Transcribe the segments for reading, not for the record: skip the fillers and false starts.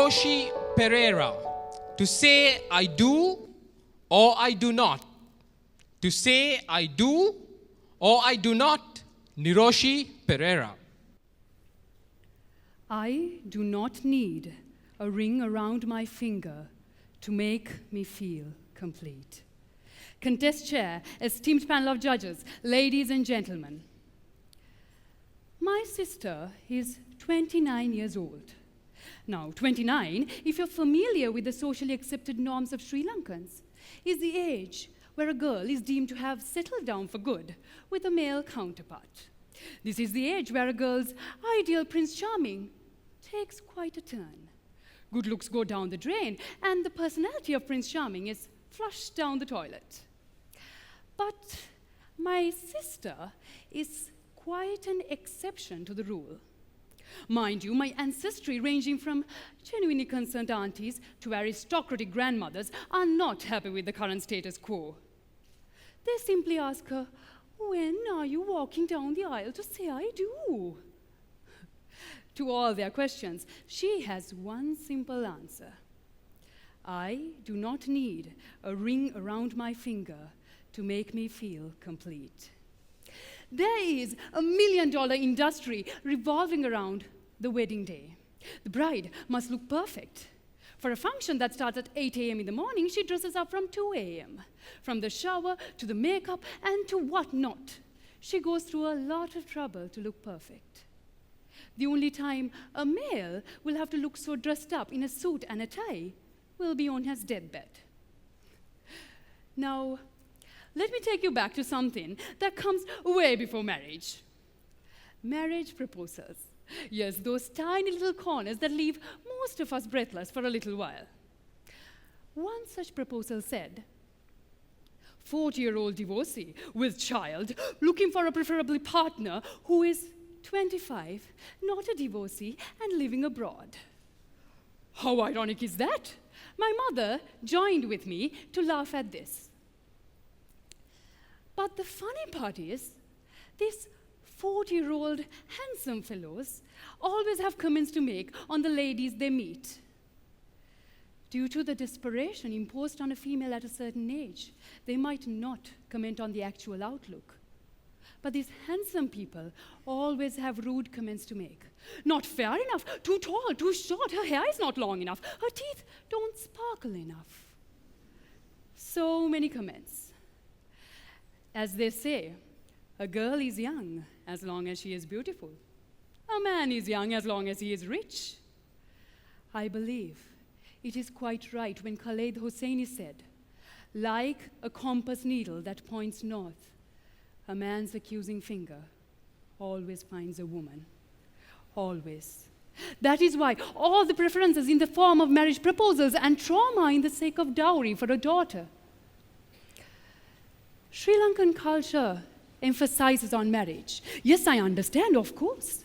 Niroshi Perera. To say I do or I do not. To say I do or I do not. Niroshi Perera. I do not need a ring around my finger to make me feel complete. Contest chair, esteemed panel of judges, ladies and gentlemen. My sister is 29 years old. Now, 29, if you're familiar with the socially accepted norms of Sri Lankans, is the age where a girl is deemed to have settled down for good with a male counterpart. This is the age where a girl's ideal Prince Charming takes quite a turn. Good looks go down the drain, and the personality of Prince Charming is flushed down the toilet. But my sister is quite an exception to the rule. Mind you, my ancestry, ranging from genuinely concerned aunties to aristocratic grandmothers, are not happy with the current status quo. They simply ask her, "When are you walking down the aisle to say I do?" To all their questions, she has one simple answer. I do not need a ring around my finger to make me feel complete. There is a $1 million industry revolving around the wedding day. The bride must look perfect. For a function that starts at 8 a.m. in the morning, she dresses up from 2 a.m. From the shower to the makeup and to whatnot. She goes through a lot of trouble to look perfect. The only time a male will have to look so dressed up in a suit and a tie will be on his deathbed. Now, let me take you back to something that comes way before marriage. Marriage proposals. Yes, those tiny little corners that leave most of us breathless for a little while. One such proposal said, 40-year-old divorcee with child looking for a preferably partner who is 25, not a divorcee, and living abroad. How ironic is that? My mother joined with me to laugh at this. But the funny part is, these 40-year-old handsome fellows always have comments to make on the ladies they meet. Due to the desperation imposed on a female at a certain age, they might not comment on the actual outlook. But these handsome people always have rude comments to make. Not fair enough, too tall, too short, her hair is not long enough, her teeth don't sparkle enough. So many comments. As they say, a girl is young as long as she is beautiful. A man is young as long as he is rich. I believe it is quite right when Khaled Hosseini said, like a compass needle that points north, a man's accusing finger always finds a woman. Always. That is why all the preferences in the form of marriage proposals and trauma in the sake of dowry for a daughter. Sri Lankan culture emphasizes on marriage. Yes, I understand, of course.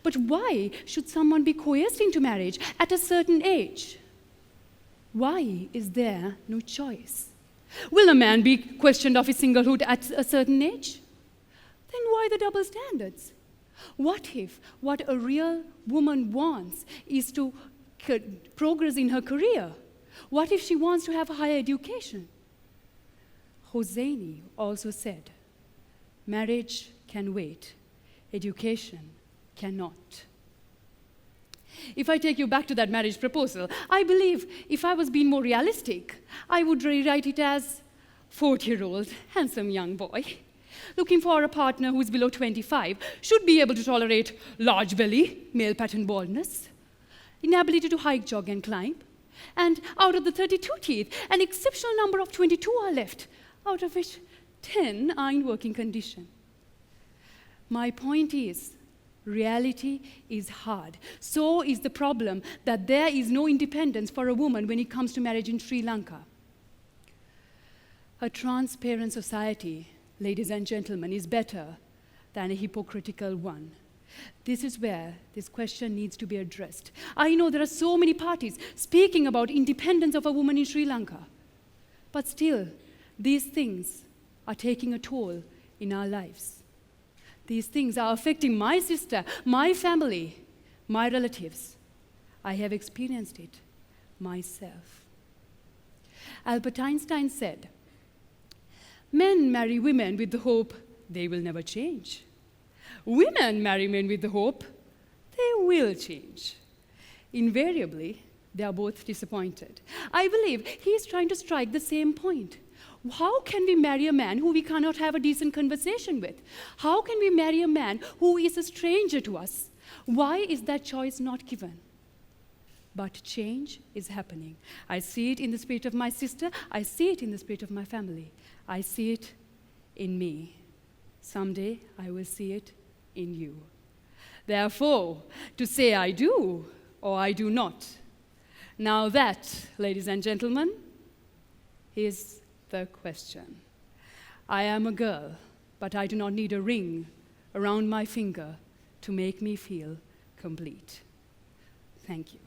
But why should someone be coerced into marriage at a certain age? Why is there no choice? Will a man be questioned of his singlehood at a certain age? Then why the double standards? What if what a real woman wants is to progress in her career? What if she wants to have a higher education? Hosseini also said, marriage can wait, education cannot. If I take you back to that marriage proposal, I believe if I was being more realistic, I would rewrite it as 40-year-old handsome young boy looking for a partner who is below 25, should be able to tolerate large belly, male pattern baldness, inability to hike, jog, and climb, and out of the 32 teeth, an exceptional number of 22 are left, out of which 10 are in working condition. My point is, reality is hard. So is the problem that there is no independence for a woman when it comes to marriage in Sri Lanka. A transparent society, ladies and gentlemen, is better than a hypocritical one. This is where this question needs to be addressed. I know there are so many parties speaking about independence of a woman in Sri Lanka, but still, these things are taking a toll in our lives. These things are affecting my sister, my family, my relatives. I have experienced it myself. Albert Einstein said, "Men marry women with the hope they will never change. Women marry men with the hope they will change. Invariably, they are both disappointed." I believe he is trying to strike the same point. How can we marry a man who we cannot have a decent conversation with? How can we marry a man who is a stranger to us? Why is that choice not given? But change is happening. I see it in the spirit of my sister. I see it in the spirit of my family. I see it in me. Someday I will see it in you. Therefore, to say I do or I do not, now that, ladies and gentlemen, is the question. I am a girl, but I do not need a ring around my finger to make me feel complete. Thank you.